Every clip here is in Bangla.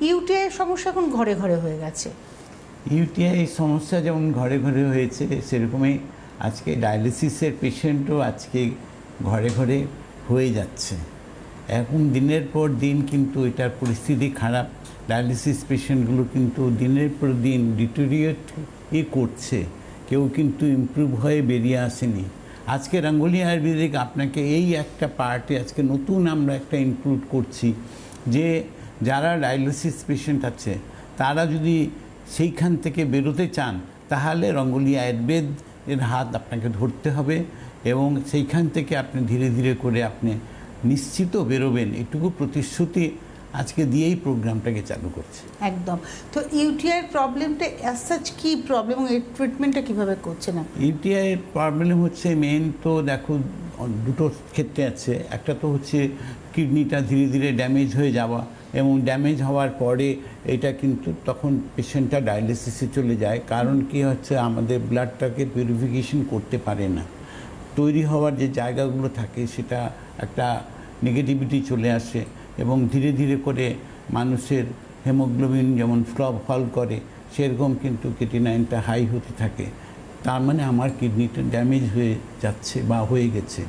ইউটিআই সমস্যা এখন ঘরে ঘরে হয়ে গেছে। ইউটিআই সমস্যা যেমন ঘরে ঘরে হয়েছে, সেরকমই আজকে ডায়ালিসিসের পেশেন্টও আজকে ঘরে ঘরে হয়ে যাচ্ছে। এখন দিনের পর দিন কিন্তু এটার পরিস্থিতি খারাপ। ডায়ালিসিস পেশেন্টগুলো কিন্তু দিনের পর দিন ডিটোরিয়েটই করছে, কেউ কিন্তু ইমপ্রুভ হয়ে বেরিয়ে আসেনি। আজকে রাঙ্গুলি আয়ুর্বেদিক আপনাকে এই একটা পার্টে আজকে নতুন আমরা একটা ইনক্লুড করছি যে যারা ডায়ালিসিস পেশেন্ট আছে তারা যদি সেইখান থেকে বেরোতে চান তাহলে রাঙ্গুলি আয়ুর্বেদ এর হাত আপনাকে ধরতে হবে এবং সেইখান থেকে আপনি ধীরে ধীরে করে আপনি নিশ্চিত বেরোবেন, এটুকু প্রতিশ্রুতি আজকে দিয়েই প্রোগ্রামটাকে চালু করছে। একদম। তো ইউটিআই প্রবলেমটা অ্যাজ সাচ কি প্রবলেম এবং এর ট্রিটমেন্টটা কীভাবে করছেন আপনি? ইউটিআই প্রবলেম হচ্ছে মেন তো দেখো দুটো ক্ষেত্রে আছে। একটা তো হচ্ছে কিডনিটা ধীরে ধীরে ড্যামেজ হয়ে যাওয়া, এবং ড্যামেজ হওয়ার পরে এটা কিন্তু তখন পেশেন্টটা ডায়ালিসিসে চলে যায়। কারণ কি হচ্ছে, আমাদের ব্লাডটাকে পিউরিফিকেশন করতে পারে না, তৈরি হওয়ার যে জায়গাগুলো থাকে সেটা একটা নেগেটিভিটি চলে আসে এবং ধীরে ধীরে করে মানুষের হেমোগ্লোবিন যেমন ফল করে সেরকম কিন্তু ক্রিয়েটিনাইনটা হাই হতে থাকে। তার মানে আমার কিডনিটা ড্যামেজ হয়ে যাচ্ছে বা হয়ে গেছে।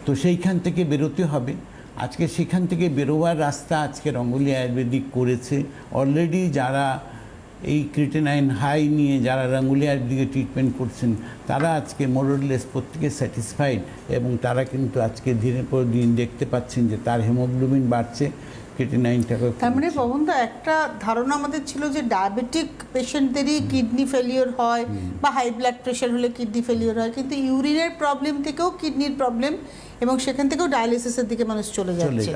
তো সেইখান থেকে বেরোতে হবে। আজকে সেখান থেকে বেরোবার রাস্তা আজকে রাঙ্গুলি আয়ুর্বেদিক করেছে। অলরেডি যারা এই ক্রিয়েটিনাইন হাই নিয়ে যারা রাঙ্গুলি আয়ুর্বেদিকে ট্রিটমেন্ট করছেন তারা আজকে মোরলেস প্রত্যেকে স্যাটিসফাইড, এবং তারা কিন্তু আজকে দিনের পর দিন দেখতে পাচ্ছেন যে তার হেমোগ্লোবিন বাড়ছে, ক্রিয়েটিনাইনটাকে। তার মানে পবনদা, একটা ধারণা আমাদের ছিল যে ডায়াবেটিক পেশেন্টদেরই কিডনি ফেলিওর হয় বা হাই ব্লাড প্রেশার হলে কিডনি ফেলিওর হয়, কিন্তু ইউরিনের প্রবলেম থেকেও কিডনির প্রবলেম এবং সেখান থেকেও ডায়ালিসিসের দিকে মানুষ চলে যাচ্ছে।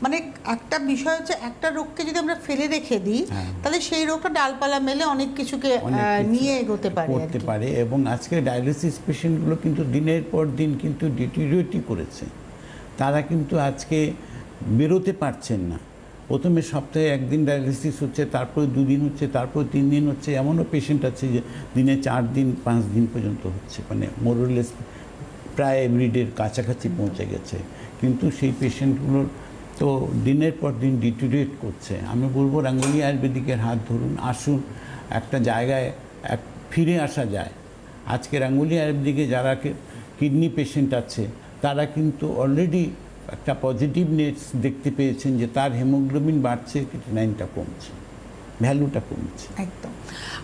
মানে একটা বিষয় হচ্ছে, একটা রোগকে যদি আমরা ফেলে রেখে দিই তাহলে সেই রোগটা ডালপালা মেলে অনেক কিছুকে নিয়ে এগোতে পারে। এবং আজকে ডায়ালিসিস পেশেন্টগুলো কিন্তু দিনের পর দিন কিন্তু ডিটোরিয়েটই করেছে। তারা কিন্তু আজকে বেরোতে পারছেন না। প্রথমে সপ্তাহে একদিন ডায়ালিসিস হচ্ছে, তারপরে 2 দিন হচ্ছে, তারপর 3 দিন হচ্ছে। এমনও পেশেন্ট আছে যে দিনে 4 দিন 5 দিন পর্যন্ত হচ্ছে, মানে মোরলেস প্রায় এভরিডের কাছাকাছি পৌঁছে গেছে। কিন্তু সেই পেশেন্টগুলোর তো দিনের পর দিন ডিটোরিয়েট করছে। আমি বলবো রাঙ্গুলি আয়ুর্বেদিকের হাত ধরুন, আসুন, একটা জায়গায় ফিরে আসা যায়। আজকে রাঙ্গুলি আয়ুর্বেদিকে যারা কিডনি পেশেন্ট আছে তারা কিন্তু অলরেডি একটা পজিটিভনেস দেখতে পেয়েছেন যে তার হেমোগ্লোবিন বাড়ছে, ক্রিয়েটিনাইনটা কমছে, ভ্যালুটা কমছে। একদম।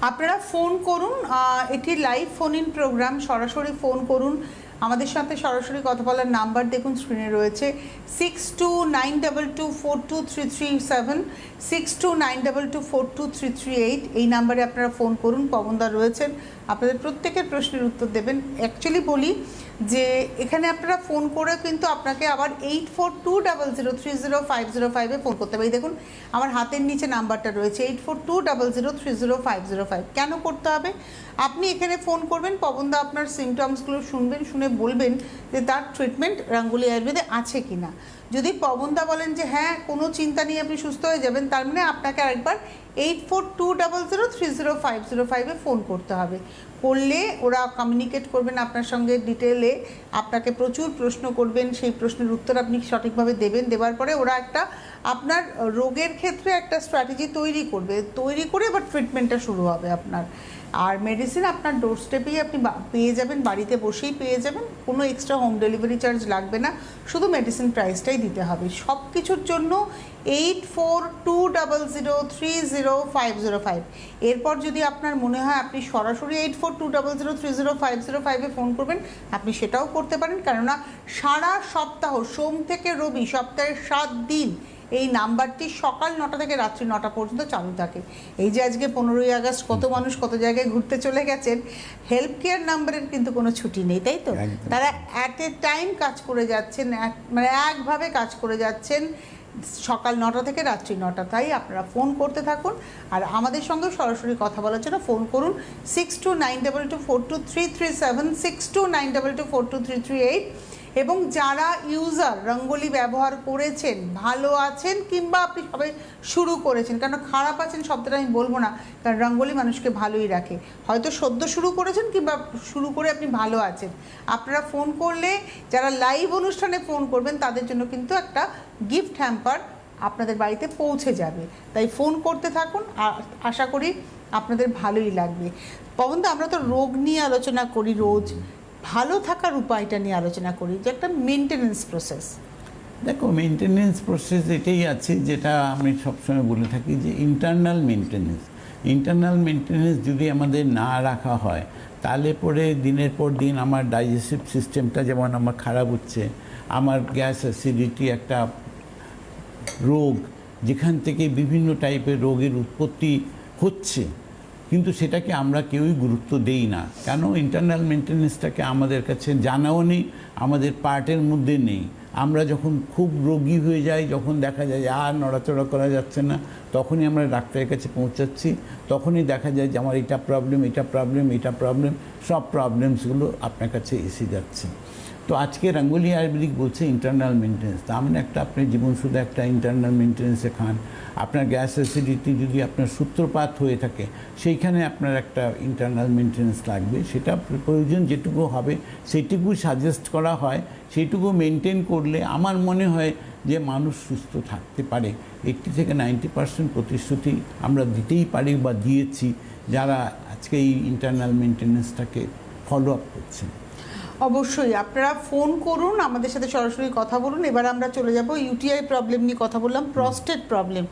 আপনারা ফোন করুন, এটি লাইভ ফোন ইন প্রোগ্রাম, সরাসরি ফোন করুন। আমাদের সাথে সরাসরি কথা বলার নাম্বার দেখুন স্ক্রিনে রয়েছে 6292242337, 6292242338। এই নাম্বারে আপনারা ফোন করুন। পবনদা রয়েছেন, আপনাদের প্রত্যেকের প্রশ্নের উত্তর দেবেন। অ্যাকচুয়ালি বলি যে এখানে আপনারা ফোন করে কিন্তু আপনাকে আবার 8420030505 ফোন করতে হবে। দেখুন আমার হাতের নিচে নাম্বারটা রয়েছে 8420030505। কেন করতে হবে? আপনি এখানে ফোন করবেন, পবনদা আপনার সিমটমসগুলো শুনবেন, শুনে বলবেন যে তার ট্রিটমেন্ট রাঙ্গুলি আয়ুর্বেদে আছে কি না। যদি পবনদা বলেন যে হ্যাঁ কোনো চিন্তা নেই আপনি সুস্থ হয়ে যাবেন, তার মানে আপনাকে আরেকবার 8420030505 ফোন করতে হবে। করলে ওরা কমিউনিকেট করবেন আপনার সঙ্গে ডিটেলে, আপনাকে প্রচুর প্রশ্ন করবেন, সেই প্রশ্নের উত্তর আপনি সঠিকভাবে দেবেন। দেওয়ার পরে ওরা একটা আপনার রোগের ক্ষেত্রে একটা স্ট্র্যাটেজি তৈরি করে এবার ট্রিটমেন্টটা শুরু হবে আপনার। আর মেডিসিন আপনার ডোর স্টেপেই আপনি পেয়ে যাবেন, বাড়িতে বসেই পেয়ে যাবেন, কোনো এক্সট্রা হোম ডেলিভারি চার্জ লাগবে না, শুধু মেডিসিন প্রাইসটাই দিতে হবে। সব কিছুর জন্য 8420030505। এরপর যদি আপনার মনে হয় আপনি সরাসরি 8420030505 ফোন করবেন, আপনি সেটাও করতে পারেন। কেননা সারা সপ্তাহ, সোম থেকে রবি, সপ্তাহের 7 দিন এই নাম্বারটি সকাল 9টা থেকে রাত্রি 9টা পর্যন্ত চালু থাকে। এই যে আজকে 15ই আগস্ট কত মানুষ কত জায়গায় ঘুরতে চলে গেছেন, হেল্প কেয়ার নাম্বারের কিন্তু কোনো ছুটি নেই, তাই তো? তারা অ্যাট এ টাইম কাজ করে যাচ্ছেন, মানে একভাবে কাজ করে যাচ্ছেন সকাল 9টা থেকে রাত্রি 9টা। তাই আপনারা ফোন করতে থাকুন আর আমাদের সঙ্গে সরাসরি কথা বলার জন্য ফোন করুন 6292242337, 6292242338। এবং যারা ইউজার রঙ্গোলি ব্যবহার করেছেন, ভালো আছেন, কিংবা আপনি সবাই শুরু করেছেন, কারণ খারাপ আছেন শব্দটা আমি বলবো না, কারণ রঙ্গোলি মানুষকে ভালোই রাখে। হয়তো সদ্য শুরু করেছেন কিংবা শুরু করে আপনি ভালো আছেন, আপনারা ফোন করলে যারা লাইভ অনুষ্ঠানে ফোন করবেন তাদের জন্য কিন্তু একটা গিফট হ্যাম্পার আপনাদের বাড়িতে পৌঁছে যাবে। তাই ফোন করতে থাকুন, আশা করি আপনাদের ভালোই লাগবে। পবনদা, আমরা তো রোগ নিয়ে আলোচনা করি রোজ, ভালো থাকার উপায়টা নিয়ে আলোচনা করি, যে একটা মেনটেনেন্স প্রসেস। দেখো, মেনটেনেন্স প্রসেস এটাই আছে যেটা আমি সবসময় বলে থাকি, যে ইন্টারনাল মেনটেনেন্স যদি আমাদের না রাখা হয়, তাহলে পরে দিনের পর দিন আমার ডাইজেস্টিভ সিস্টেমটা যেমন আমার খারাপ হচ্ছে, আমার গ্যাস অ্যাসিডিটি একটা রোগ যেখান থেকে বিভিন্ন টাইপের রোগের উৎপত্তি হচ্ছে, কিন্তু সেটাকে আমরা কেউই গুরুত্ব দেই না। কেন? ইন্টারনাল মেনটেনেন্সটাকে আমাদের কাছে জানাও নেই, আমাদের পার্টের মধ্যে নেই। আমরা যখন খুব রোগী হয়ে যাই, যখন দেখা যায় আর নড়াচড়া করা যাচ্ছে না, তখনই আমরা ডাক্তারের কাছে পৌঁছাচ্ছি, তখনই দেখা যায় যে আমার এটা প্রবলেম, সব প্রবলেমসগুলো আপনার কাছে এসে যাচ্ছে। তো আজকে রঙ্গোলি আয়ুর্বেদিক বলছে ইন্টারনাল মেনটেন্স, তার মানে আপনি জীবন শুধু একটা ইন্টারনাল মেনটেন্সে খান। আপনার গ্যাস অ্যাসিডিটি যদি আপনার সূত্রপাত হয়ে থাকে, সেইখানে আপনার একটা ইন্টারনাল মেনটেন্স লাগবে। সেটা প্রয়োজন যেটুকু হবে সেইটুকু সাজেস্ট করা হয়, সেইটুকু মেনটেন করলে আমার মনে হয় যে মানুষ সুস্থ থাকতে পারে। 80 থেকে 90% প্রতিশ্রুতি আমরা দিতেই পারি বা দিয়েছি, যারা আজকে এই ইন্টারনাল মেনটেন্যান্সটাকে ফলো আপ করছেন। অবশ্যই আপনারা ফোন করুন, আমাদের সাথে সরাসরি কথা বলুন। এবার আমরা চলে যাব ইউটিআই প্রবলেম নিয়ে কথা বললাম, প্রস্টেট প্রবলেম।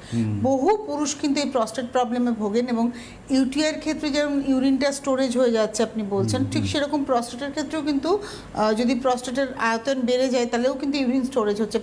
বহু পুরুষ কিন্তু এই প্রস্টেট প্রবলেমে ভোগেন, এবং ইউটিআইয়ের ক্ষেত্রে যেমন ইউরিনটা স্টোরেজ হয়ে যাচ্ছে আপনি বলছেন, ঠিক সেরকম প্রস্টেটের ক্ষেত্রেও কিন্তু যদি প্রস্টেটের আয়তন বেড়ে যায়, তাহলেও কিন্তু ইউরিন স্টোরেজ হচ্ছে।